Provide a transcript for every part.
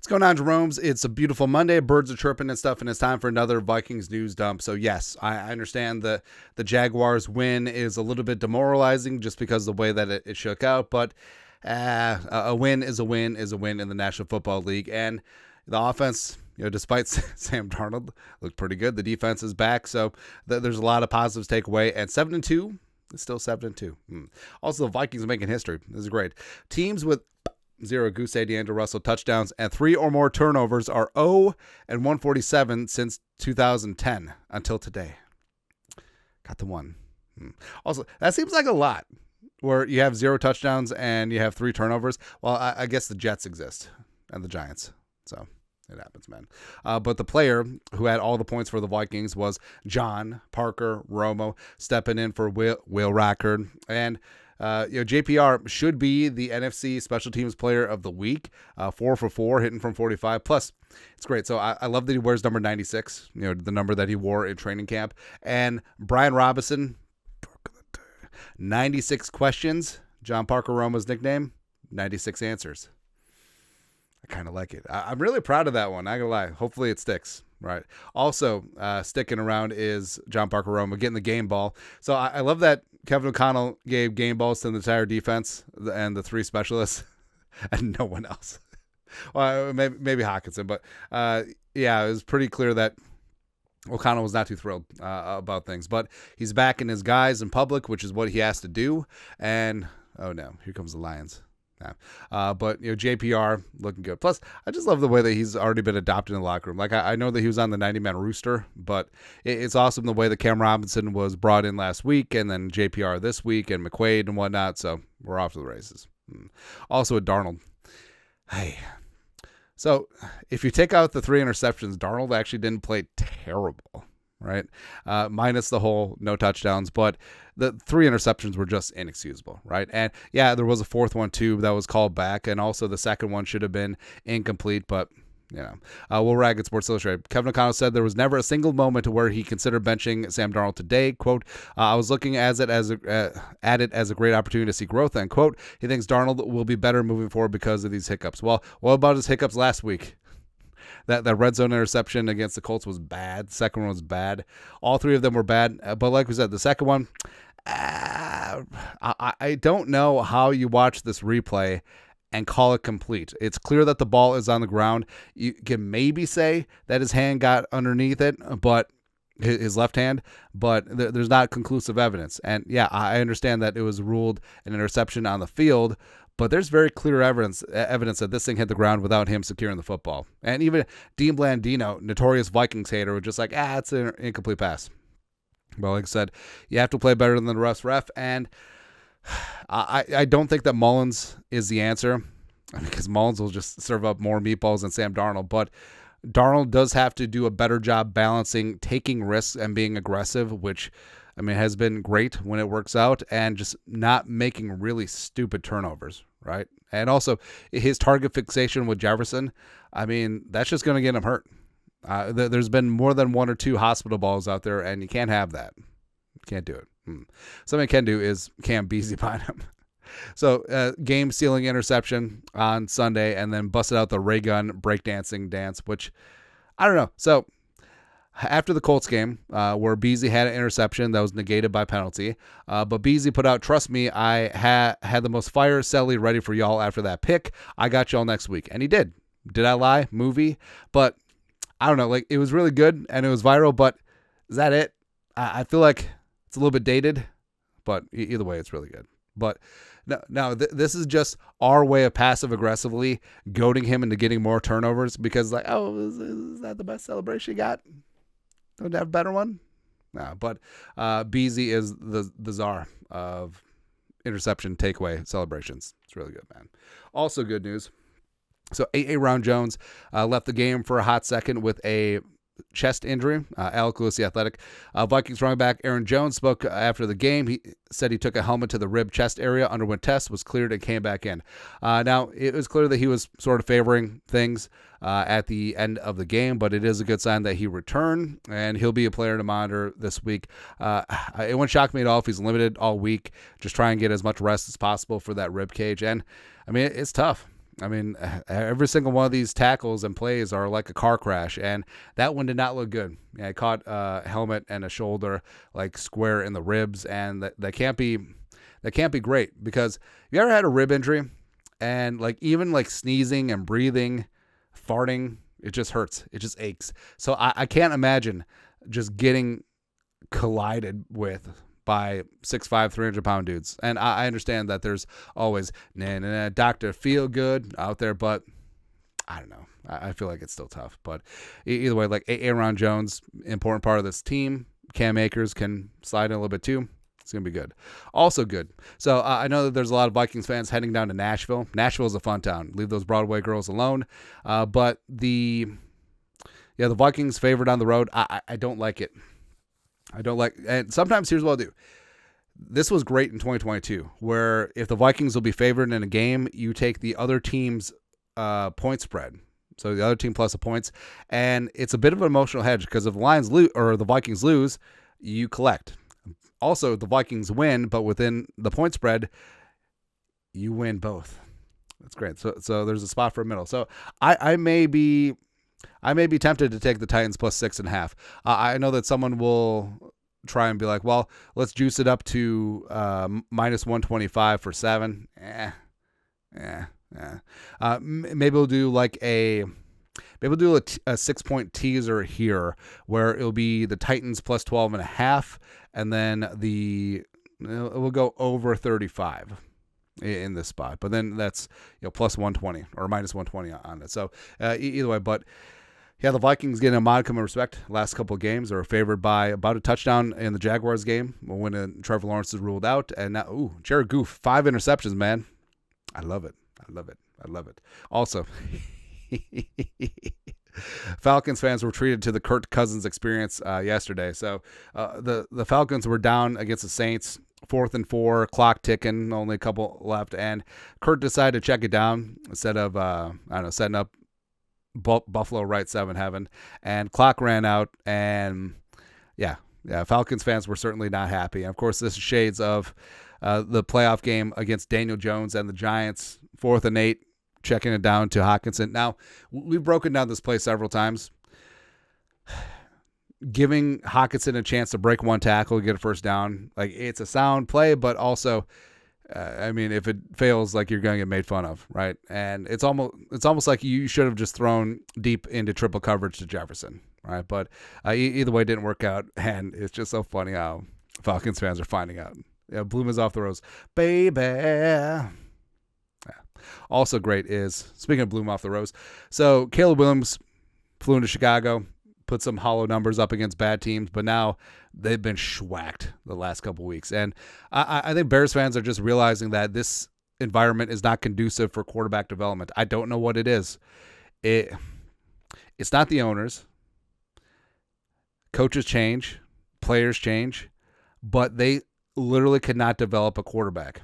What's going on, Jerome's? It's a beautiful Monday. Birds are chirping and stuff, and it's time for another Vikings news dump. So, yes, I understand the Jaguars win is a little bit demoralizing just because of the way that it shook out, but a win is a win is a win in the National Football League. And the offense, despite Sam Darnold, looked pretty good. The defense is back, so there's a lot of positives to take away. And 7-2, it's still 7-2. Also, the Vikings are making history. This is great. Teams with 0 Goose D'Angelo Russell touchdowns and 3 or more turnovers are 0-147 since 2010 until today. Got the one. Also, that seems like a lot where you have 0 touchdowns and you have 3 turnovers. Well, I guess the Jets exist and the Giants. So it happens, man. But the player who had all the points for the Vikings was John Parker Romo, stepping in for Will Rackard. And JPR should be the NFC Special Teams Player of the Week. 4 for 4, hitting from 45. Plus, it's great. So I love that he wears number 96, the number that he wore in training camp. And Brian Robinson, 96 questions. John Parker Romo's nickname, 96 answers. I kind of like it. I'm really proud of that one. Not gonna lie. Hopefully it sticks. Right. Also, sticking around is John Parker Romo getting the game ball. So I love that Kevin O'Connell gave game balls to the entire defense and the 3 specialists and no one else. Well, maybe Hawkinson, but it was pretty clear that O'Connell was not too thrilled about things. But he's back in his guise in public, which is what he has to do. And, oh no, here comes the Lions. But JPR looking good. Plus, I just love the way that he's already been adopted in the locker room. Like I know that he was on the 90-man rooster, but it's awesome the way that Cam Robinson was brought in last week, and then JPR this week, and McQuaid and whatnot. So we're off to the races. Also with Darnold. Hey, so if you take out the 3 interceptions, Darnold actually didn't play terrible. Right, minus the whole no touchdowns, but the 3 interceptions were just inexcusable, right? And yeah, there was a 4th one too that was called back, and also the 2nd one should have been incomplete, but Will Rag at Sports Illustrated. Kevin O'Connell said there was never a single moment where he considered benching Sam Darnold today. Quote, I was looking at it as a great opportunity to see growth, end quote. He thinks Darnold will be better moving forward because of these hiccups. Well, what about his hiccups last week? That red zone interception against the Colts was bad. The second one was bad. All 3 of them were bad. But like we said, the second one, I don't know how you watch this replay and call it complete. It's clear that the ball is on the ground. You can maybe say that his hand got underneath it, but his left hand, but there's not conclusive evidence. And yeah, I understand that it was ruled an interception on the field, but there's very clear evidence that this thing hit the ground without him securing the football. And even Dean Blandino, notorious Vikings hater, was just like, it's an incomplete pass. But like I said, you have to play better than the ref. And I don't think that Mullins is the answer, because Mullins will just serve up more meatballs than Sam Darnold. But Darnold does have to do a better job balancing taking risks and being aggressive, which has been great when it works out, and just not making really stupid turnovers, right? And also his target fixation with Jefferson, that's just going to get him hurt. There's been more than 1 or 2 hospital balls out there, and you can't have that. You can't do it. Something you can do is Cam Beezy behind him. So game-sealing interception on Sunday, and then busted out the ray gun breakdancing dance, which I don't know. So after the Colts game, where Beezy had an interception that was negated by penalty, but Beezy put out, trust me, I had the most fire Selly ready for y'all after that pick. I got y'all next week. And he did. Did I lie? Movie. But I don't know. Like, it was really good, and it was viral, but is that it? I feel like it's a little bit dated, but either way, it's really good. But no, this is just our way of passive-aggressively goading him into getting more turnovers, because is that the best celebration you got? Don't you have a better one? No, but Beezy is the czar of interception takeaway celebrations. It's really good, man. Also good news. So A.A. Round Jones left the game for a hot second with a chest injury. Alec Lewis, the Athletic. Vikings running back Aaron Jones spoke after the game. He said he took a helmet to the rib chest area, underwent tests, was cleared, and came back in. Now, it was clear that he was sort of favoring things at the end of the game, but it is a good sign that he returned, and he'll be a player to monitor this week. It wouldn't shock me at all if he's limited all week. Just try and get as much rest as possible for that rib cage. And, it's tough. I mean, every single one of these tackles and plays are like a car crash, and that one did not look good. Yeah, I caught a helmet and a shoulder like square in the ribs, and that can't be great, because you ever had a rib injury and like even like sneezing and breathing, farting, it just hurts. It just aches. So I can't imagine just getting collided with by 6'5", 300-pound dudes. And I understand that there's always Dr. Feel Good out there, but I don't know. I feel like it's still tough. But either way, like Aaron Jones, important part of this team. Cam Akers can slide in a little bit too. It's going to be good. Also good. So I know that there's a lot of Vikings fans heading down to Nashville. Nashville's a fun town. Leave those Broadway girls alone. But the Vikings favored on the road. I don't like it. And sometimes here's what I'll do. This was great in 2022, where if the Vikings will be favored in a game, you take the other team's point spread. So the other team plus the points. And it's a bit of an emotional hedge, because if the Lions lose or the Vikings lose, you collect. Also, the Vikings win, but within the point spread, you win both. That's great. So there's a spot for a middle. So I may be tempted to take the Titans plus 6.5. I know that someone will try and be like, well, let's juice it up to minus 125 for 7. Maybe we'll do like a 6-point teaser here, where it'll be the Titans plus 12.5, and then it will go over 35 in this spot. But then that's plus 120 or minus 120 on it. So either way, but yeah, the Vikings getting a modicum of respect. Last couple of games are favored by about a touchdown in the Jaguars game when Trevor Lawrence is ruled out, and now Jared Goff, 5 interceptions, man. I love it. Also, Falcons fans were treated to the Kirk Cousins experience yesterday. So the Falcons were down against the Saints, 4th and 4, clock ticking, only a couple left, and Kirk decided to check it down instead of setting up Buffalo right 7 heaven, and clock ran out, and yeah, Falcons fans were certainly not happy. And of course, this is shades of the playoff game against Daniel Jones and the Giants, 4th and 8. Checking it down to Hockenson. Now, we've broken down this play several times. Giving Hockenson a chance to break one tackle, get a first down, like it's a sound play, but also, if it fails, like you're going to get made fun of, right? And it's almost like you should have just thrown deep into triple coverage to Jefferson, right? But either way, it didn't work out, and it's just so funny how Falcons fans are finding out. Bloom is off the rose, baby. Also great is, speaking of bloom off the rose, so Caleb Williams flew into Chicago, put some hollow numbers up against bad teams, but now they've been schwacked the last couple weeks. And I think Bears fans are just realizing that this environment is not conducive for quarterback development. I don't know what it is. It's not the owners. Coaches change, players change, but they literally could not develop a quarterback.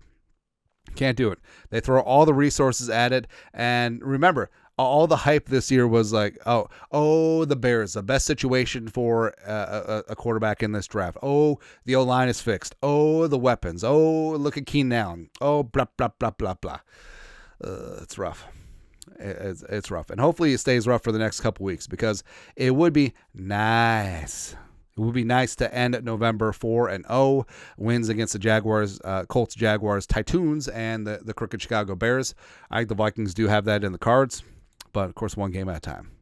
Can't do it. They throw all the resources at it. And remember, all the hype this year was like, oh, the Bears, the best situation for a quarterback in this draft. Oh, the O-line is fixed. Oh, the weapons. Oh, look at Keenan Allen. Oh, blah, blah, blah, blah, blah. It's rough. It's rough. And hopefully it stays rough for the next couple weeks, because it would be nice. It would be nice to end November 4-0, wins against the Jaguars, Colts, Jaguars, Titans, and the crooked Chicago Bears. I think the Vikings do have that in the cards, but of course, one game at a time.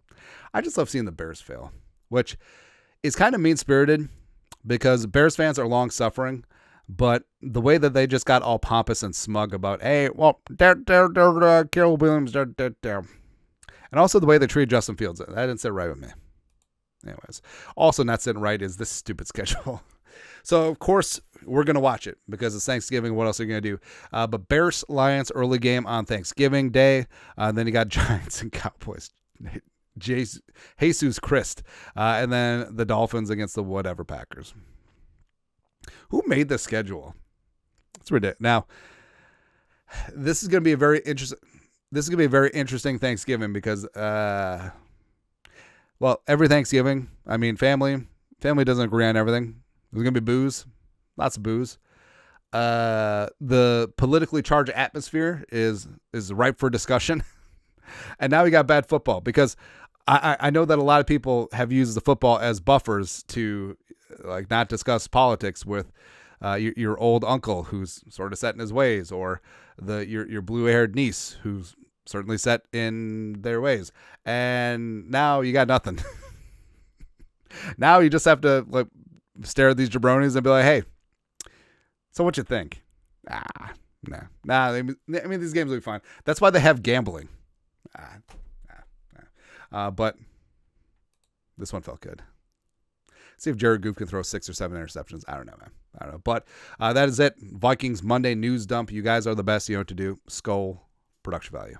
I just love seeing the Bears fail, which is kind of mean-spirited, because Bears fans are long-suffering, but the way that they just got all pompous and smug about, hey, well, Caleb Williams, and also the way they treated Justin Fields, that didn't sit right with me. Anyways, also not sitting right is this stupid schedule. So, of course, we're going to watch it because it's Thanksgiving. What else are you going to do? But Bears-Lions early game on Thanksgiving Day. Then you got Giants and Cowboys. Jesus Christ. And then the Dolphins against the whatever Packers. Who made the schedule? It's ridiculous. Now, this is going to be a very interesting Thanksgiving because every Thanksgiving, family doesn't agree on everything. There's going to be booze, lots of booze. The politically charged atmosphere is ripe for discussion. And now we got bad football because I know that a lot of people have used the football as buffers to like not discuss politics with your old uncle who's sort of set in his ways, or your blue-haired niece who's certainly set in their ways. And now you got nothing. Now you just have to like stare at these jabronis and be like, hey, so what you think? Nah. I mean, these games will be fine. That's why they have gambling. But this one felt good. See if Jared Goff can throw 6 or 7 interceptions. I don't know, man. I don't know. But that is it. Vikings Monday news dump. You guys are the best. You know what to do. Skull production value.